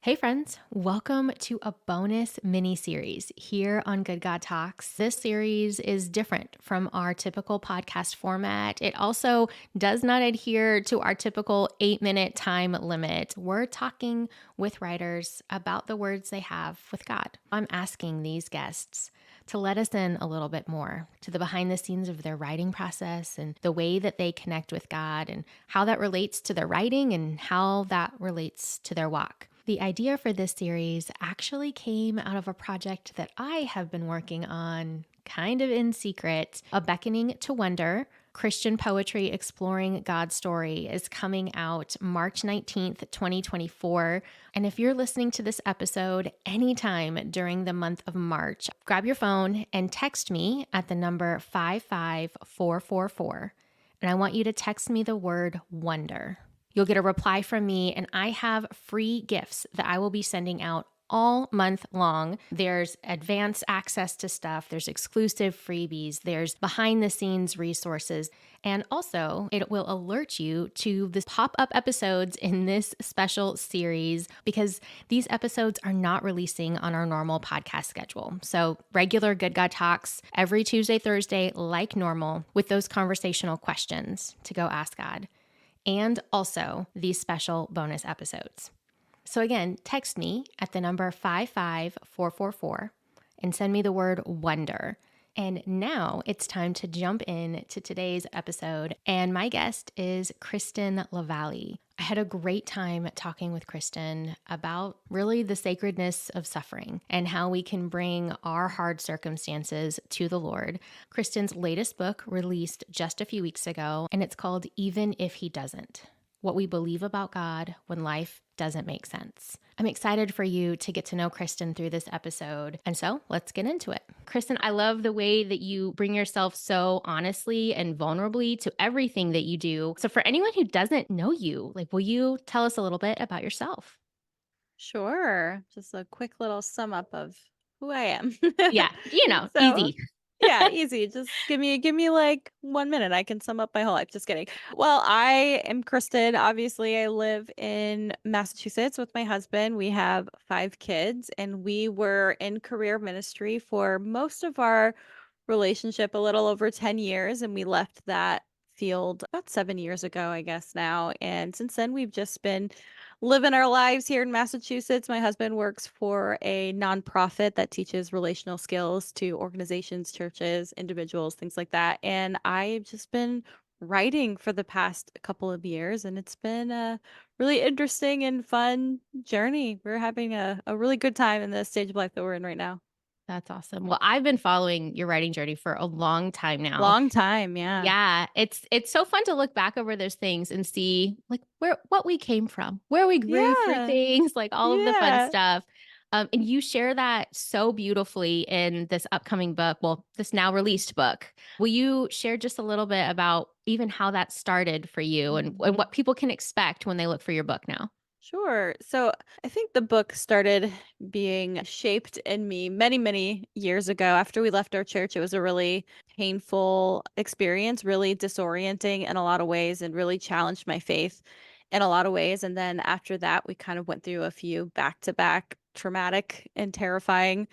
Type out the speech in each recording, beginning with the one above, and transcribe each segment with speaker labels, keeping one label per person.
Speaker 1: Hey friends, welcome to a bonus mini series here on Good God Talks. This series is different from our typical podcast format. It also does not adhere to our typical 8-minute time limit. We're talking with writers about the words they have with God. I'm asking these guests to let us in a little bit more to the behind the scenes of their writing process and the way that they connect with God and how that relates to their writing and how that relates to their walk. The idea for this series actually came out of a project that I have been working on kind of in secret. A Beckoning to Wonder, Christian Poetry Exploring God's Story is coming out March 19th, 2024. And if you're listening to this episode anytime during the month of March, grab your phone and text me at the number 55444. And I want you to text me the word wonder. You'll get a reply from me, and I have free gifts that I will be sending out all month long. There's advanced access to stuff, there's exclusive freebies, there's behind the scenes resources, and also it will alert you to the pop-up episodes in this special series because these episodes are not releasing on our normal podcast schedule. So regular Good God Talks every Tuesday, Thursday, like normal, with those conversational questions to go ask God, and also these special bonus episodes. So again, text me at the number 55444 and send me the word wonder. And now it's time to jump in to today's episode. And my guest is Kristen LaValley. I had a great time talking with Kristen about really the sacredness of suffering and how we can bring our hard circumstances to the Lord. Kristen's latest book released just a few weeks ago, and it's called Even If He Doesn't: What We Believe About God When Life Doesn't Make Sense. I'm excited for you to get to know Kristen through this episode. And so let's get into it. Kristen, I love the way that you bring yourself so honestly and vulnerably to everything that you do. So for anyone who doesn't know you, will you tell us a little bit about yourself?
Speaker 2: Sure. Just a quick little sum up of who I am.
Speaker 1: Yeah,
Speaker 2: So,
Speaker 1: easy.
Speaker 2: yeah, easy. Just give me like 1 minute. I can sum up my whole life. Just kidding. Well, I am Kristen. Obviously, I live in Massachusetts with my husband. We have 5 kids, and we were in career ministry for most of our relationship, a little over 10 years, and we left that field about 7 years ago, I guess now. And since then, we've just been living our lives here in Massachusetts. My husband works for a nonprofit that teaches relational skills to organizations, churches, individuals, things like that. And I've just been writing for the past couple of years, and it's been a really interesting and fun journey. We're having a really good time in the stage of life that we're in right now.
Speaker 1: That's awesome. Well, I've been following your writing journey for a long time now.
Speaker 2: Long time, yeah.
Speaker 1: Yeah, it's so fun to look back over those things and see what we came from, where we grew through
Speaker 2: Yeah.
Speaker 1: things, like all of the fun
Speaker 2: Yeah.
Speaker 1: stuff. And you share that so beautifully in this upcoming book, well, this now released book. Will you share just a little bit about even how that started for you and
Speaker 2: Mhm.
Speaker 1: what people can expect when they look for your book now?
Speaker 2: Sure. So I think the book started being shaped in me many, many years ago. After we left our church, it was a really painful experience, really disorienting in a lot of ways, and really challenged my faith in a lot of ways. And then after that, we kind of went through a few back to back traumatic and terrifying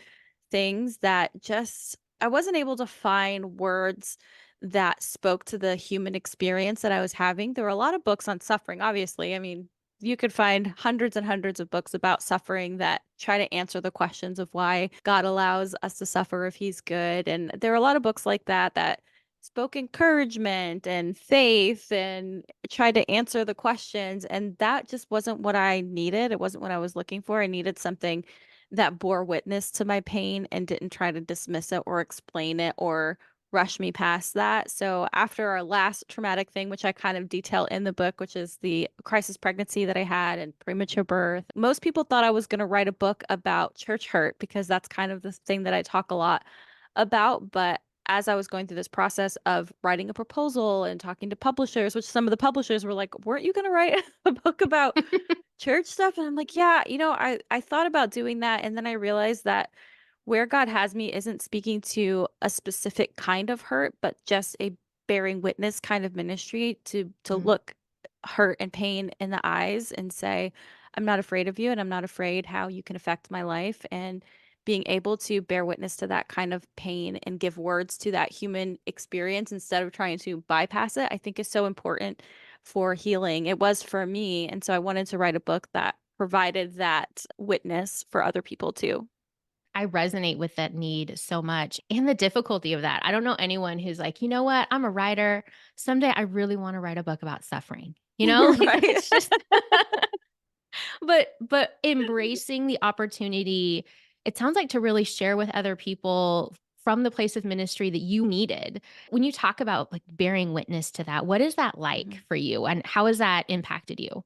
Speaker 2: things that just, I wasn't able to find words that spoke to the human experience that I was having. There were a lot of books on suffering, obviously. I mean, you could find hundreds and hundreds of books about suffering that try to answer the questions of why God allows us to suffer if he's good. And there are a lot of books like that that spoke encouragement and faith and tried to answer the questions. And that just wasn't what I needed. It wasn't what I was looking for. I needed something that bore witness to my pain and didn't try to dismiss it or explain it or rush me past that. So after our last traumatic thing, which I kind of detail in the book, which is the crisis pregnancy that I had and premature birth, most people thought I was going to write a book about church hurt because that's kind of the thing that I talk a lot about. But as I was going through this process of writing a proposal and talking to publishers, which some of the publishers were like, "Weren't you going to write a book about church stuff?" And I'm like, "Yeah, I thought about doing that." And then I realized that where God has me isn't speaking to a specific kind of hurt, but just a bearing witness kind of ministry to
Speaker 1: Mm,
Speaker 2: look hurt and pain in the eyes and say, I'm not afraid of you and I'm not afraid how you can affect my life. And being able to bear witness to that kind of pain and give words to that human experience instead of trying to bypass it, I think is so important for healing. It was for me. And so I wanted to write a book that provided that witness for other people too.
Speaker 1: I resonate with that need so much and the difficulty of that. I don't know anyone who's like, you know what? I'm a writer. Someday I really want to write a book about suffering. You know, like
Speaker 2: Right.
Speaker 1: it's just but embracing the opportunity, it sounds like to really share with other people from the place of ministry that you needed. When you talk about like bearing witness to that, what is that like
Speaker 2: Mhm.
Speaker 1: for you and how has that impacted you?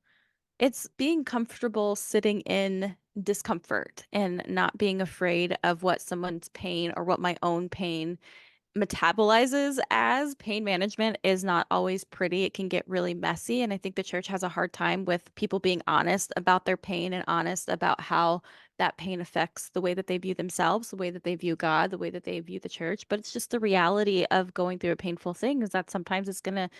Speaker 2: It's being comfortable sitting in discomfort and not being afraid of what someone's pain or what my own pain metabolizes as. Pain management is not always pretty. It can get really messy. And I think the church has a hard time with people being honest about their pain and honest about how that pain affects the way that they view themselves, the way that they view God, the way that they view the church. But it's just the reality of going through a painful thing is that sometimes it's going to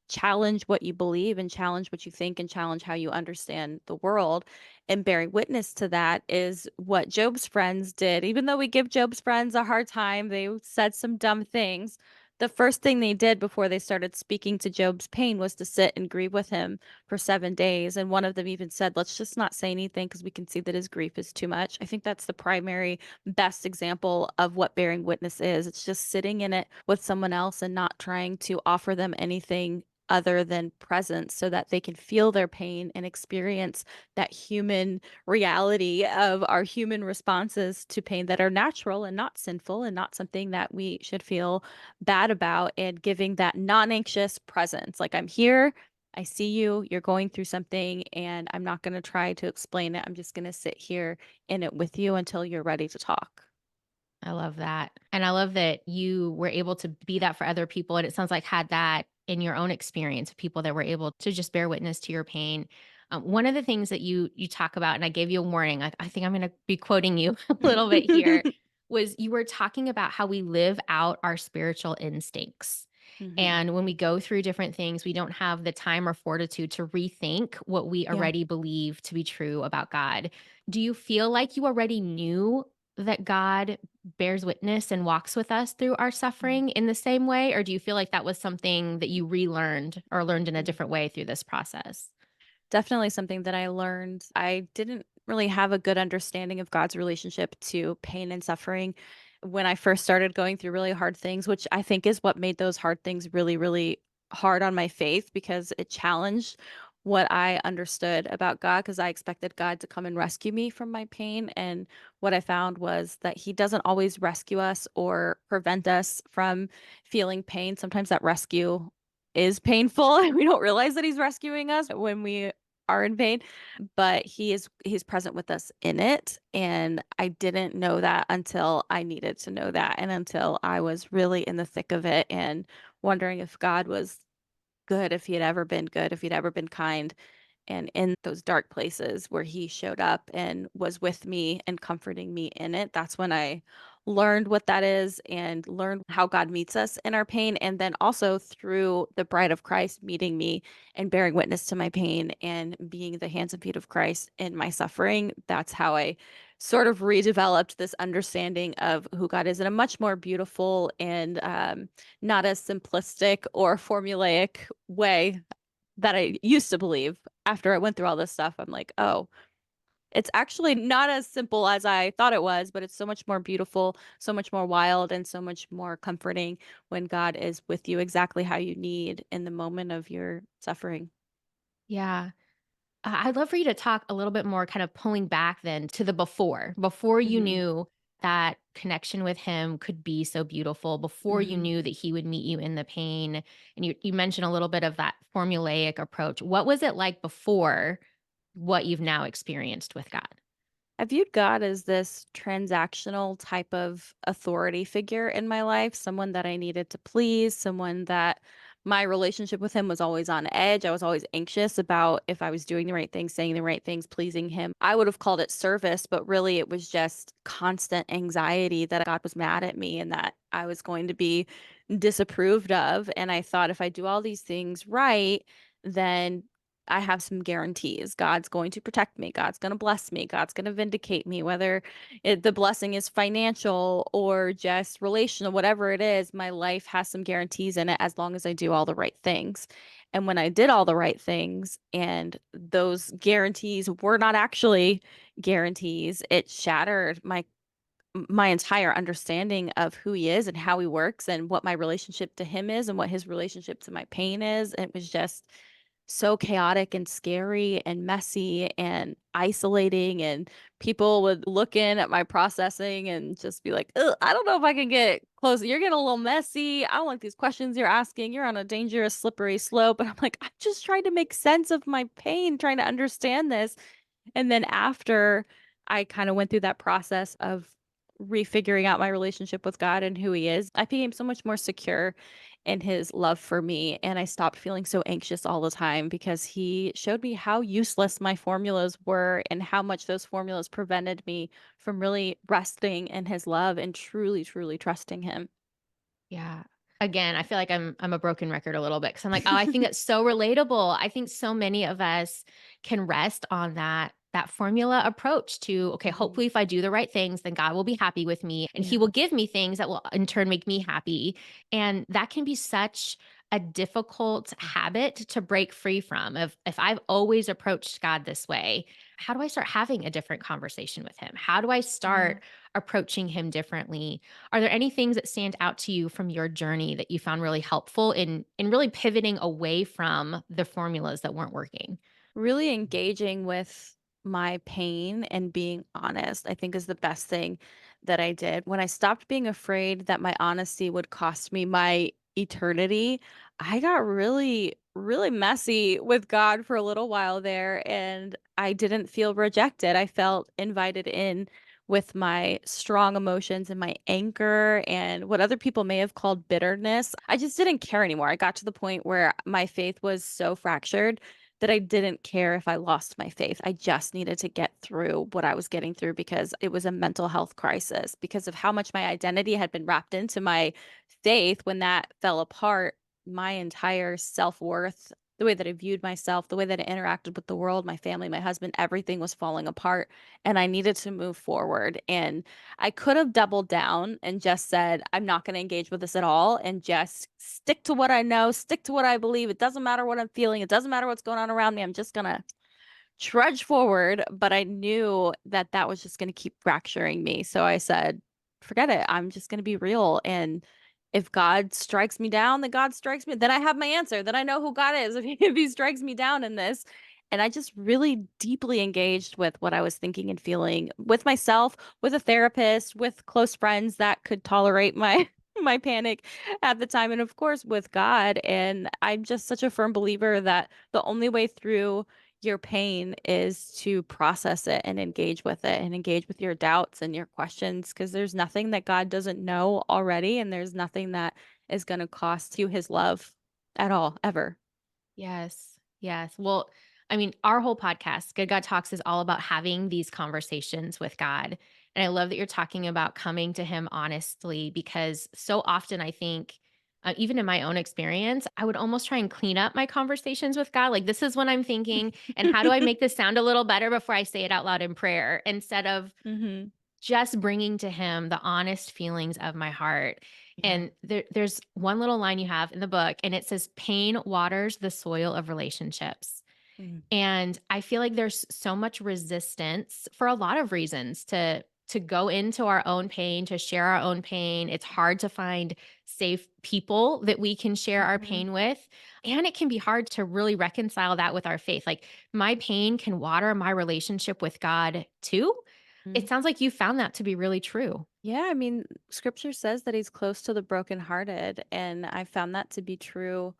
Speaker 2: challenge what you believe and challenge what you think and challenge how you understand the world. And bearing witness to that is what Job's friends did. Even though we give Job's friends a hard time, they said some dumb things. The first thing they did before they started speaking to Job's pain was to sit and grieve with him for 7 days. And one of them even said, let's just not say anything because we can see that his grief is too much. I think that's the primary best example of what bearing witness is. It's just sitting in it with someone else and not trying to offer them anything other than presence so that they can feel their pain and experience that human reality of our human responses to pain that are natural and not sinful and not something that we should feel bad about, and giving that non-anxious presence. Like, I'm here, I see you, you're going through something, and I'm not going to try to explain it. I'm just going to sit here in it with you until you're ready to talk.
Speaker 1: I love that. And I love that you were able to be that for other people. And it sounds like had that in your own experience of people that were able to just bear witness to your pain. One of the things that you talk about, and I gave you a warning, I think I'm going to be quoting you a little bit here, was you were talking about how we live out our spiritual instincts.
Speaker 2: Hmm.
Speaker 1: And when we go through different things, we don't have the time or fortitude to rethink what we
Speaker 2: Yeah.
Speaker 1: already believe to be true about God. Do you feel like you already knew that God bears witness and walks with us through our suffering in the same way? Or do you feel like that was something that you relearned or learned in a
Speaker 2: Mhm.
Speaker 1: different way through this process?
Speaker 2: Definitely something that I learned. I didn't really have a good understanding of God's relationship to pain and suffering when I first started going through really hard things, which I think is what made those hard things really, really hard on my faith because it challenged what I understood about God because I expected God to come and rescue me from my pain. And what I found was that He doesn't always rescue us or prevent us from feeling pain. Sometimes that rescue is painful and we don't realize that He's rescuing us when we are in pain, but he's present with us in it, and I didn't know that until I needed to know that, and until I was really in the thick of it and wondering if God was good, if he had ever been good, if he'd ever been kind. And in those dark places where he showed up and was with me and comforting me in it, that's when I learned what that is and learned how God meets us in our pain. And then also through the bride of Christ meeting me and bearing witness to my pain and being the hands and feet of Christ in my suffering, that's how I sort of redeveloped this understanding of who God is in a much more beautiful and not as simplistic or formulaic way that I used to believe. After I went through all this stuff, I'm like, "Oh, it's actually not as simple as I thought it was, but it's so much more beautiful, so much more wild, and so much more comforting when God is with you exactly how you need in the moment of your suffering."
Speaker 1: Yeah. I'd love for you to talk a little bit more, kind of pulling back then to the before you
Speaker 2: Mhm.
Speaker 1: knew that connection with him could be so beautiful, before you
Speaker 2: Mhm.
Speaker 1: knew that he would meet you in the pain. And you mentioned a little bit of that formulaic approach. What was it like before what you've now experienced with God?
Speaker 2: I viewed God as this transactional type of authority figure in my life, someone that I needed to please, someone that my relationship with him was always on edge. I was always anxious about if I was doing the right things, saying the right things, pleasing him. I would have called it service, but really it was just constant anxiety that God was mad at me and that I was going to be disapproved of. And I thought if I do all these things right, then I have some guarantees. God's going to protect me. God's going to bless me. God's going to vindicate me, whether the blessing is financial or just relational, whatever it is, my life has some guarantees in it as long as I do all the right things. And when I did all the right things and those guarantees were not actually guarantees, it shattered my entire understanding of who he is and how he works and what my relationship to him is and what his relationship to my pain is. It was just so chaotic and scary and messy and isolating. And people would look in at my processing and just be like, "Ugh, I don't know if I can get close. You're getting a little messy. I don't like these questions you're asking. You're on a dangerous, slippery slope." And I'm like, I'm just trying to make sense of my pain, trying to understand this. And then after I kind of went through that process of refiguring out my relationship with God and who he is, I became so much more secure in his love for me. And I stopped feeling so anxious all the time because he showed me how useless my formulas were and how much those formulas prevented me from really resting in his love and truly, truly trusting him.
Speaker 1: Yeah. Again, I feel like I'm a broken record a little bit because I'm like, oh, I think it's so relatable. I think so many of us can rest on that formula approach to, okay,
Speaker 2: Mhm.
Speaker 1: hopefully if I do the right things, then God will be happy with me and he
Speaker 2: Yeah.
Speaker 1: will give me things that will in turn make me happy. And that can be such a difficult habit to break free from. If I've always approached God this way, how do I start having a different conversation with him? How do I
Speaker 2: Yeah.
Speaker 1: start approaching him differently? Are there any things that stand out to you from your journey that you found really helpful in really pivoting away from the formulas that weren't working?
Speaker 2: Really engaging with my pain and being honest, I think is the best thing that I did. When I stopped being afraid that my honesty would cost me my eternity, I got really, really messy with God for a little while there, and I didn't feel rejected. I felt invited in with my strong emotions and my anger and what other people may have called bitterness. I just didn't care anymore. I got to the point where my faith was so fractured that I didn't care if I lost my faith. I just needed to get through what I was getting through because it was a mental health crisis because of how much my identity had been wrapped into my faith. When that fell apart, my entire self-worth, the way that I viewed myself, the way that I interacted with the world, my family, my husband, everything was falling apart and I needed to move forward. And I could have doubled down and just said, I'm not going to engage with this at all and just stick to what I know, stick to what I believe. It doesn't matter what I'm feeling. It doesn't matter what's going on around me. I'm just going to trudge forward. But I knew that that was just going to keep fracturing me. So I said, forget it. I'm just going to be real. And if God strikes me down, then God strikes me. Then I have my answer. Then I know who God is if he strikes me down in this. And I just really deeply engaged with what I was thinking and feeling with myself, with a therapist, with close friends that could tolerate my my panic at the time, and of course with God. And I'm just such a firm believer that the only way through your pain is to process it and engage with it and engage with your doubts and your questions because there's nothing that God doesn't know already, and there's nothing that is going to cost you his love at all, ever.
Speaker 1: Yes. Yes. Well, I mean, our whole podcast, Good God Talks, is all about having these conversations with God. And I love that you're talking about coming to Him honestly because so often I think, even in my own experience, I would almost try and clean up my conversations with God. Like, this is what I'm thinking. And how do I make this sound a little better before I say it out loud in prayer instead of
Speaker 2: Mhm.
Speaker 1: just bringing to him the honest feelings of my heart.
Speaker 2: Yeah.
Speaker 1: And there's one little line you have in the book, and it says, pain waters the soil of relationships.
Speaker 2: Mhm.
Speaker 1: And I feel like there's so much resistance for a lot of reasons to go into our own pain, to share our own pain. It's hard to find safe people that we can share our
Speaker 2: Mhm.
Speaker 1: pain with. And it can be hard to really reconcile that with our faith. Like my pain can water my relationship with God too. It
Speaker 2: Mhm.
Speaker 1: sounds like you found that to be really true.
Speaker 2: Yeah, I mean, scripture says that he's close to the brokenhearted, and I found that to be true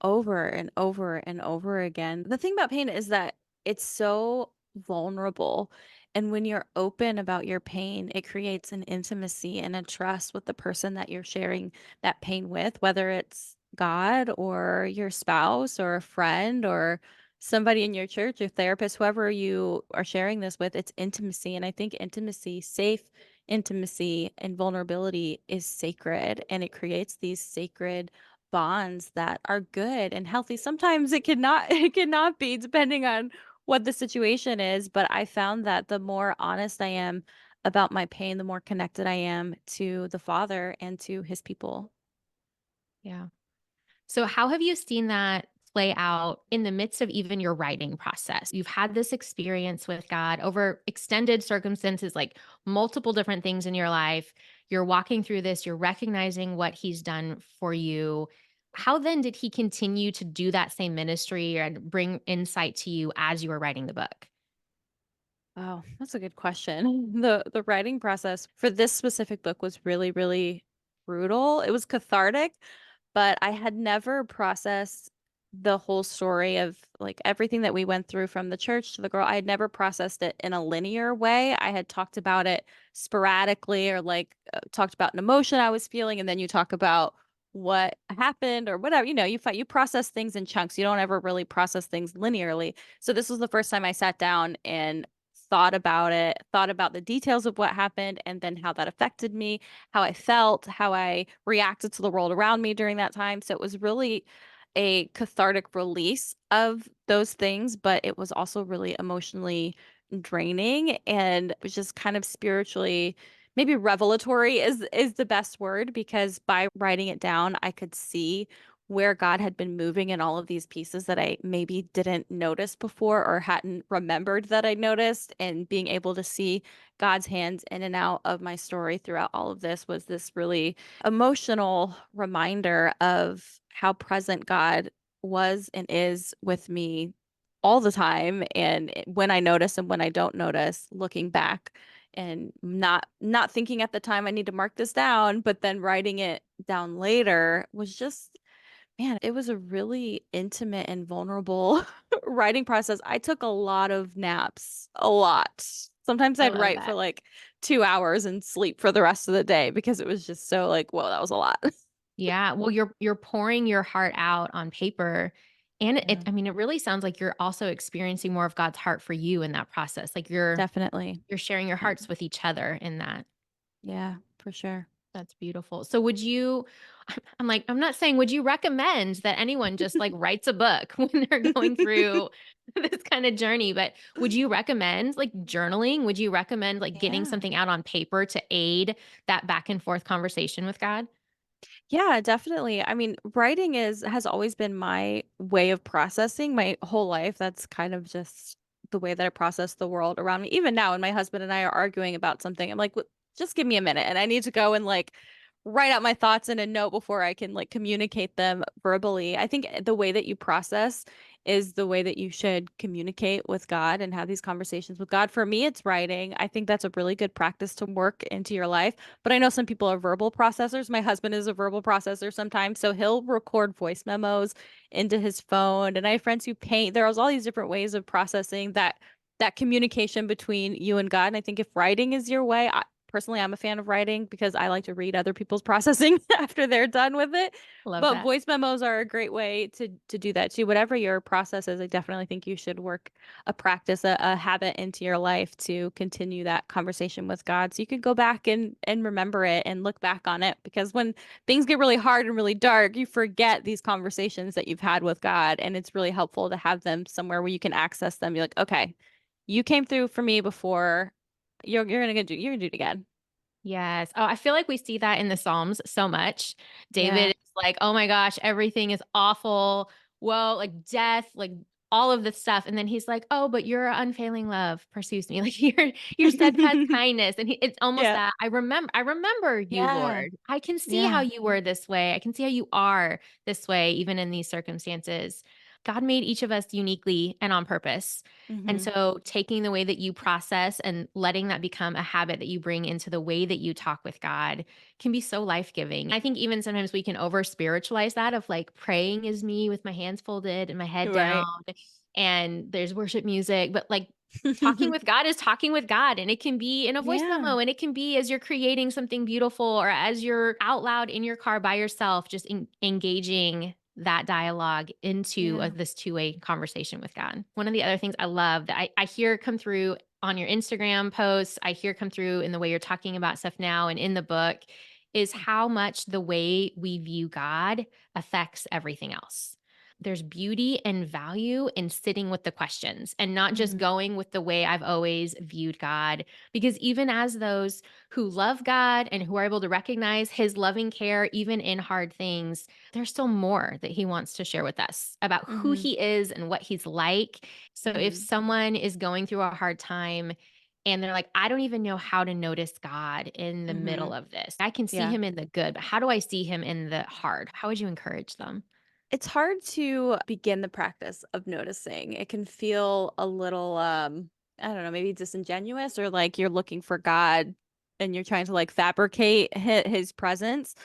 Speaker 2: over and over and over again. The thing about pain is that it's so vulnerable. And when you're open about your pain, it creates an intimacy and a trust with the person that you're sharing that pain with, whether it's God or your spouse or a friend or somebody in your church, your therapist, whoever you are sharing this with. It's intimacy. And I think intimacy, safe intimacy and vulnerability is sacred, and it creates these sacred bonds that are good and healthy. Sometimes it cannot it cannot be depending on what the situation is, but I found that the more honest I am about my pain, the more connected I am to the Father and to his people.
Speaker 1: Yeah. So, how have you seen that play out in the midst of even your writing process? You've had this experience with God over extended circumstances, like multiple different things in your life. You're walking through this, you're recognizing what He's done for you. How then did He continue to do that same ministry and bring insight to you as you were writing the book?
Speaker 2: Oh, that's a good question. The writing process for this specific book was really, really brutal. It was cathartic, but I had never processed the whole story of like everything that we went through from the church to the girl. I had never processed it in a linear way. I had talked about it sporadically or like talked about an emotion I was feeling, and then you talk about what happened or whatever. You process things in chunks. You don't ever really process things linearly. So this was the first time I sat down and thought about it, thought about the details of what happened and then how that affected me, how I felt, how I reacted to the world around me during that time. So it was really a cathartic release of those things, but it was also really emotionally draining and it was just kind of spiritually maybe revelatory is the best word because by writing it down I could see where God had been moving in all of these pieces that I maybe didn't notice before or hadn't remembered that I noticed. And being able to see God's hands in and out of my story throughout all of this was this really emotional reminder of how present God was and is with me all the time. And when I notice and when I don't notice, looking back and not thinking at the time I need to mark this down, but then writing it down later was just man, it was a really intimate and vulnerable writing process. I took a lot of naps, a lot. Sometimes
Speaker 1: I
Speaker 2: I'd
Speaker 1: love
Speaker 2: write for
Speaker 1: that.
Speaker 2: like 2 hours and sleep for the rest of the day because it was just so like, whoa, that was a lot.
Speaker 1: Yeah, well, you're pouring your heart out on paper, and
Speaker 2: Yeah,
Speaker 1: I mean, it really sounds like you're also experiencing more of God's heart for you in that process, like,
Speaker 2: definitely.
Speaker 1: you're sharing your
Speaker 2: Yeah,
Speaker 1: hearts with each other in that.
Speaker 2: yeah, for sure.
Speaker 1: That's beautiful. So would you I'm like, I'm not saying would you recommend that anyone just, like, writes a book when they're going through this kinda journey, but would you recommend, like, journaling? Would you recommend, like, getting
Speaker 2: Yeah.
Speaker 1: something out on paper to aid that back and forth conversation with God?
Speaker 2: Yeah, definitely. I mean, writing is has always been my way of processing my whole life. That's kind of just the way that I process the world around me. Even now, when my husband and I are arguing about something, I'm like, Just give me a minute," and I need to go and like write out my thoughts in a note before I can like communicate them verbally. I think the way that you process is the way that you should communicate with God and have these conversations with God. For me, it's writing. I think that's a really good practice to work into your life. But I know some people are verbal processors. My husband is a verbal processor sometimes, so he'll record voice memos into his phone. And I have friends who paint. There's all these different ways of processing that communication between you and God. And I think if writing is your way, personally, I'm a fan of writing because I like to read other people's processing after they're done with it.
Speaker 1: Love
Speaker 2: But
Speaker 1: that.
Speaker 2: voice memos are a great way to do that too. Whatever your process is, I definitely think you should work a practice, a habit into your life to continue that conversation with God. So you could go back and remember it and look back on it. Because when things get really hard and really dark, you forget these conversations that you've had with God. And it's really helpful to have them somewhere where you can access them. You're like, okay, you came through for me before. You're gonna do it again.
Speaker 1: Yes. Oh, I feel like we see that in the Psalms so much. David
Speaker 2: Yeah.
Speaker 1: is like, "Oh my gosh, everything is awful. Woe, like death, like all of this stuff." And then he's like, "Oh, but your unfailing love pursues me. Like your steadfast kindness." And it's almost
Speaker 2: Yeah.
Speaker 1: that I remember you,
Speaker 2: Yeah.
Speaker 1: Lord. I can see how
Speaker 2: Yeah.
Speaker 1: you were this way. I can see how you are this way, even in these circumstances. God made each of us uniquely and on purpose. And
Speaker 2: Mhm.
Speaker 1: so taking the way that you process and letting that become a habit that you bring into the way that you talk with God can be so life-giving. I think even sometimes we can over spiritualize that of like praying is me with my hands folded and my head down
Speaker 2: Right.
Speaker 1: and there's worship music, but like talking with God is talking with God, and it can be in a voice
Speaker 2: Yeah.
Speaker 1: memo, and it can be as you're creating something beautiful or as you're out loud in your car by yourself, just engaging that dialogue into
Speaker 2: Yeah.
Speaker 1: this two-way conversation with God. One of the other things I love that I hear come through on your Instagram posts, I hear come through in the way you're talking about stuff now and in the book is how much the way we view God affects everything else. There's beauty and value in sitting with the questions and not just
Speaker 2: Mhm.
Speaker 1: going with the way I've always viewed God. Because even as those who love God and who are able to recognize his loving care, even in hard things, there's still more that he wants to share with us about who
Speaker 2: Mhm.
Speaker 1: he is and what he's like. So if
Speaker 2: Mhm.
Speaker 1: someone is going through a hard time, and they're like, I don't even know how to notice God in the middle
Speaker 2: Mhm.
Speaker 1: of this. I can see
Speaker 2: Yeah.
Speaker 1: him in the good, but how do I see him in the hard? How would you encourage them?
Speaker 2: It's hard to begin the practice of noticing. It can feel a little I don't know, maybe disingenuous or like you're looking for God and you're trying to like fabricate his presence.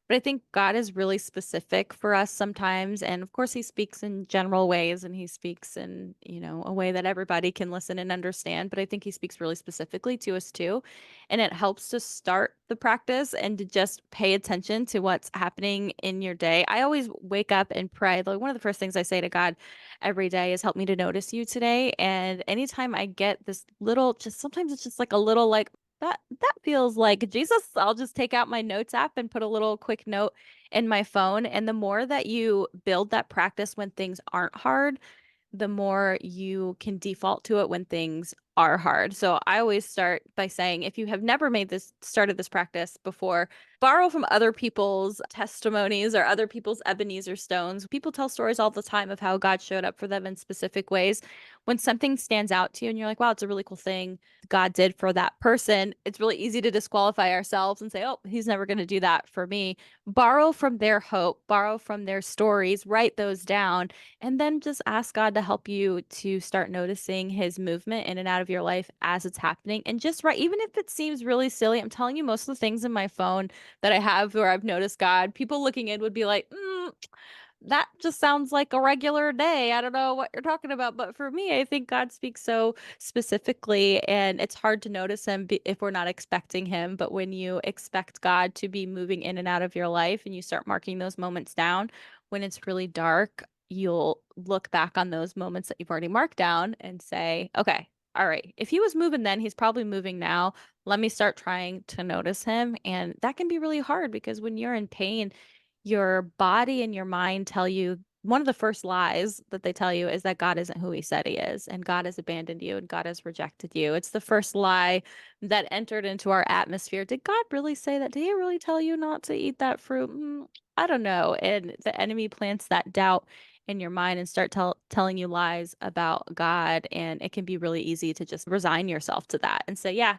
Speaker 2: But I think God is really specific for us sometimes. And of course, he speaks in general ways and he speaks in, a way that everybody can listen and understand. But I think he speaks really specifically to us too. And it helps to start the practice and to just pay attention to what's happening in your day. I always wake up and pray. Like one of the first things I say to God every day is help me to notice you today. And anytime I get this little, just sometimes it's just like a little like that feels like Jesus, I'll just take out my notes app and put a little quick note in my phone. And the more that you build that practice when things aren't hard, the more you can default to it when things are hard. So I always start by saying, if you have never started this practice before, borrow from other people's testimonies or other people's Ebenezer stones. People tell stories all the time of how God showed up for them in specific ways. When something stands out to you and you're like, wow, it's a really cool thing God did for that person, it's really easy to disqualify ourselves and say, oh, he's never going to do that for me. Borrow from their hope, borrow from their stories, write those down, and then just ask God to help you to start noticing his movement in and out of your life as it's happening. And just right, even if it seems really silly, I'm telling you, most of the things in my phone that I have where I've noticed God, people looking in would be like, that just sounds like a regular day. I don't know what you're talking about. But for me, I think God speaks so specifically, and it's hard to notice him if we're not expecting him. But when you expect God to be moving in and out of your life and you start marking those moments down, when it's really dark, you'll look back on those moments that you've already marked down and say, okay, all right, if he was moving then, he's probably moving now. Let me start trying to notice him. And that can be really hard because when you're in pain, your body and your mind tell you one of the first lies that they tell you is that God isn't who he said he is, and God has abandoned you, and God has rejected you. It's the first lie that entered into our atmosphere. Did God really say that? Did he really tell you not to eat that fruit? I don't know. And the enemy plants that doubt in your mind and start telling you lies about God. And it can be really easy to just resign yourself to that and say, yeah,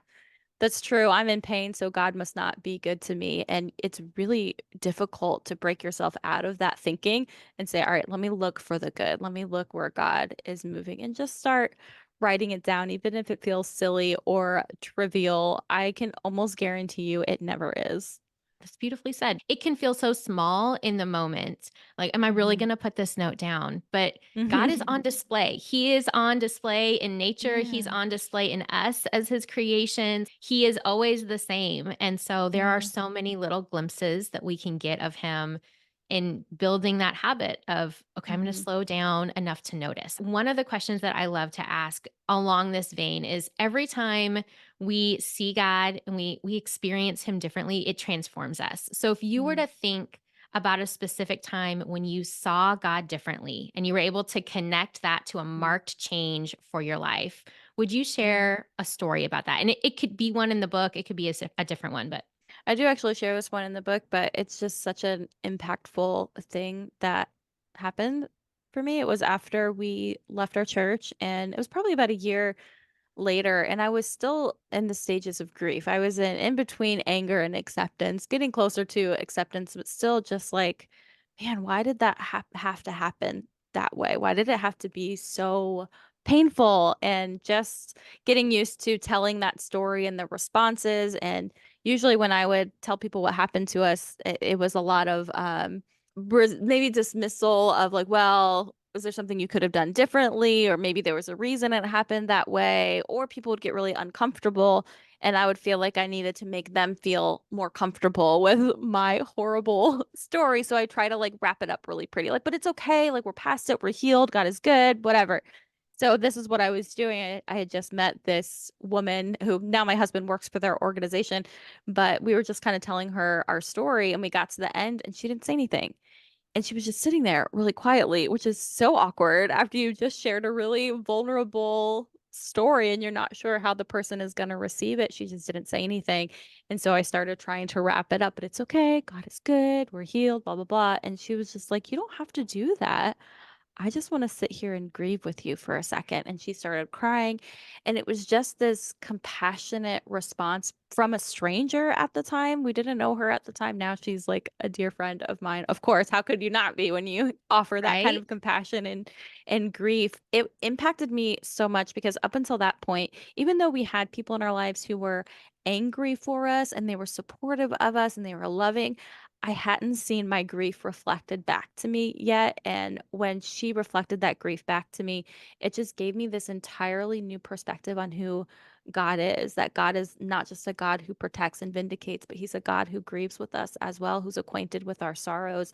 Speaker 2: that's true. I'm in pain, so God must not be good to me. And it's really difficult to break yourself out of that thinking and say, all right, let me look for the good. Let me look where God is moving and just start writing it down, even if it feels silly or trivial. I can almost guarantee you it never is.
Speaker 1: That's beautifully said. It can feel so small in the moment. Like, am I really
Speaker 2: Mhm.
Speaker 1: going to put this note down? But God is
Speaker 2: Mhm.
Speaker 1: on display. He is on display in nature. He's
Speaker 2: Yeah.
Speaker 1: on display in us as his creations. He is always the same. And so there are
Speaker 2: Yeah.
Speaker 1: so many little glimpses that we can get of him in building that habit of, okay, I'm going to
Speaker 2: Mhm.
Speaker 1: slow down enough to notice. One of the questions that I love to ask along this vein is every time we see God and we experience him differently, it transforms us. So if you were
Speaker 2: Mhm.
Speaker 1: to think about a specific time when you saw God differently and you were able to connect that to a
Speaker 2: Mhm.
Speaker 1: marked change for your life, would you
Speaker 2: Yeah.
Speaker 1: share a story about that? And it could be one in the book, it could be a different one, but
Speaker 2: I do actually share this one in the book, but it's just such an impactful thing that happened for me. It was after we left our church, and it was probably about a year later, and I was still in the stages of grief. I was in between anger and acceptance, getting closer to acceptance, but still just like, man, why did that have to happen that way? Why did it have to be so painful? And just getting used to telling that story and the responses. And usually when I would tell people what happened to us, it was a lot of maybe dismissal of like, well, was there something you could have done differently? Or maybe there was a reason it happened that way, or people would get really uncomfortable. And I would feel like I needed to make them feel more comfortable with my horrible story. So I try to like wrap it up really pretty, like, but it's okay. Like, we're past it. We're healed. God is good, whatever. So this is what I was doing. I had just met this woman who now my husband works for their organization, but we were just kind of telling her our story and we got to the end and she didn't say anything. And she was just sitting there really quietly, which is so awkward after you just shared a really vulnerable story and you're not sure how the person is going to receive it. She just didn't say anything. And so I started trying to wrap it up, but it's okay. God is good. We're healed, blah, blah, blah. And she was just like, you don't have to do that. I just want to sit here and grieve with you for a second. And she started crying. And it was just this compassionate response from a stranger at the time. We didn't know her at the time. Now she's like a dear friend of mine. Of course, how could you not be when you offer that kind
Speaker 1: Right?
Speaker 2: of compassion and grief? It impacted me so much because up until that point, even though we had people in our lives who were angry for us and they were supportive of us and they were loving, I hadn't seen my grief reflected back to me yet, and when she reflected that grief back to me, it just gave me this entirely new perspective on who God is, that God is not just a God who protects and vindicates, but he's a God who grieves with us as well, who's acquainted with our sorrows,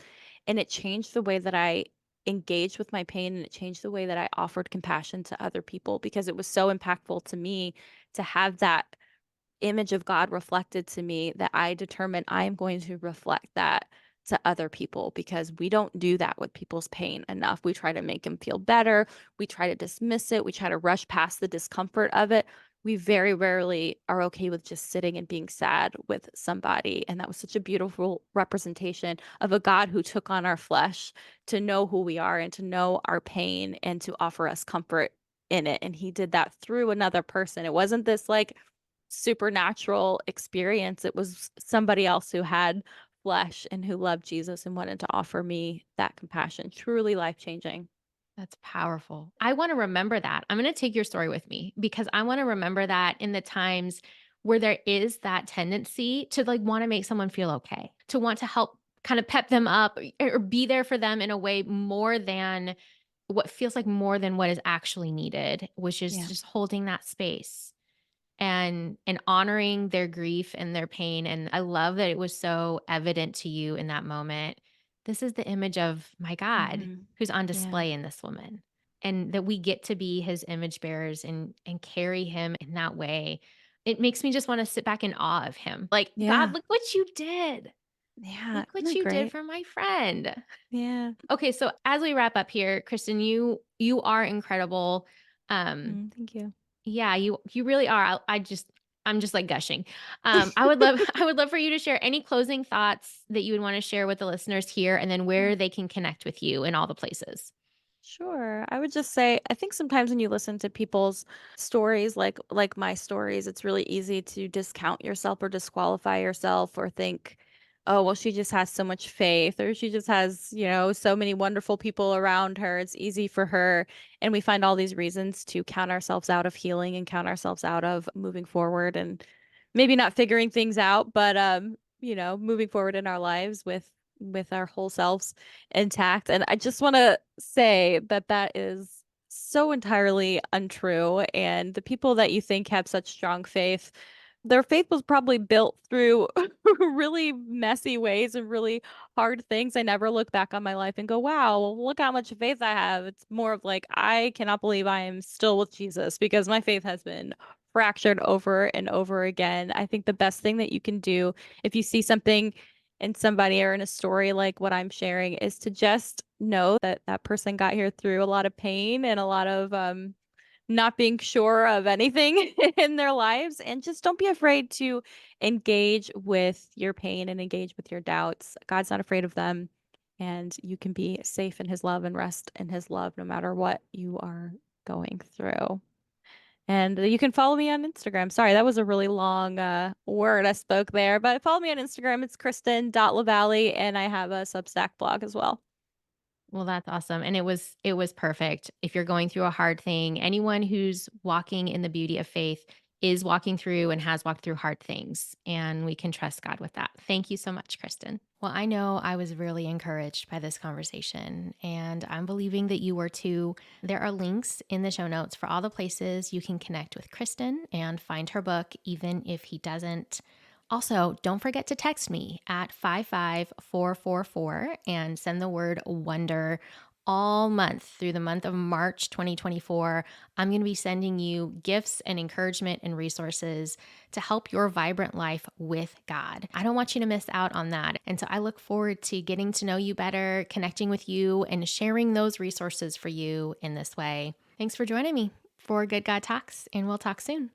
Speaker 2: and it changed the way that I engaged with my pain, and it changed the way that I offered compassion to other people because it was so impactful to me to have that image of God reflected to me that I determine I am going to reflect that to other people because we don't do that with people's pain enough. We try to make them feel better. We try to dismiss it. We try to rush past the discomfort of it. We very rarely are okay with just sitting and being sad with somebody. And that was such a beautiful representation of a God who took on our flesh to know who we are and to know our pain and to offer us comfort in it. And he did that through another person. It wasn't this like supernatural experience. It was somebody else who had flesh and who loved Jesus and wanted to offer me that compassion. Truly life changing.
Speaker 1: That's powerful. I want to remember that. I'm going to take your story with me because I want to remember that in the times where there is that tendency to like want to make someone feel okay, to want to help kind of pep them up or be there for them in a way more than what feels like more than what is actually needed, which is
Speaker 2: Yeah.
Speaker 1: just holding that space and honoring their grief and their pain. And I love that it was so evident to you in that moment. This is the image of my God
Speaker 2: Hmm.
Speaker 1: who's on
Speaker 2: Yeah.
Speaker 1: display in this woman. And that we get to be his image bearers and carry him in that way. It makes me just want to sit back in awe of him. Like, God,
Speaker 2: Yeah.
Speaker 1: look what you did.
Speaker 2: Yeah.
Speaker 1: Look
Speaker 2: Isn't
Speaker 1: what
Speaker 2: that
Speaker 1: you did
Speaker 2: great?
Speaker 1: for my friend.
Speaker 2: Yeah.
Speaker 1: Okay, so as we wrap up here, Kristen, you are incredible. Um,
Speaker 2: Thank you.
Speaker 1: yeah, you really are. I'm just like gushing. I would love I would love for you to share any closing thoughts that you would want to share with the listeners here, and then where they can connect with you in all the places.
Speaker 2: Sure. I would just say I think sometimes when you listen to people's stories like my stories, it's really easy to discount yourself or disqualify yourself or think, "Oh, well she just has so much faith or she just has, so many wonderful people around her. It's easy for her." And we find all these reasons to count ourselves out of healing and count ourselves out of moving forward and maybe not figuring things out, but moving forward in our lives with our whole selves intact. And I just want to say that that is so entirely untrue. And the people that you think have such strong faith, their faith was probably built through really messy ways and really hard things. I never look back on my life and go, wow, well, look how much faith I have. It's more of like, I cannot believe I am still with Jesus because my faith has been fractured over and over again. I think the best thing that you can do if you see something in somebody or in a story like what I'm sharing is to just know that that person got here through a lot of pain and a lot of not being sure of anything in their lives. And just don't be afraid to engage with your pain and engage with your doubts. God's not afraid of them. And you can be safe in his love and rest in his love no matter what you are going through. And you can follow me on Instagram. Sorry, that was a really long word I spoke there, but follow me on Instagram. It's Kristen.LaValley, and I have a Substack blog as well.
Speaker 1: Well, that's awesome. And it was perfect. If you're going through a hard thing, anyone who's walking in the beauty of faith is walking through and has walked through hard things. And we can trust God with that. Thank you so much, Kristen. Well, I know I was really encouraged by this conversation, and I'm believing that you were too. There are links in the show notes for all the places you can connect with Kristen and find her book, even if he doesn't. Also, don't forget to text me at 55444 and send the word wonder. all month through the month of March 2024, I'm going to be sending you gifts and encouragement and resources to help your vibrant life with God. I don't want you to miss out on that. And so I look forward to getting to know you better, connecting with you, and sharing those resources for you in this way. Thanks for joining me for Good God Talks, and we'll talk soon.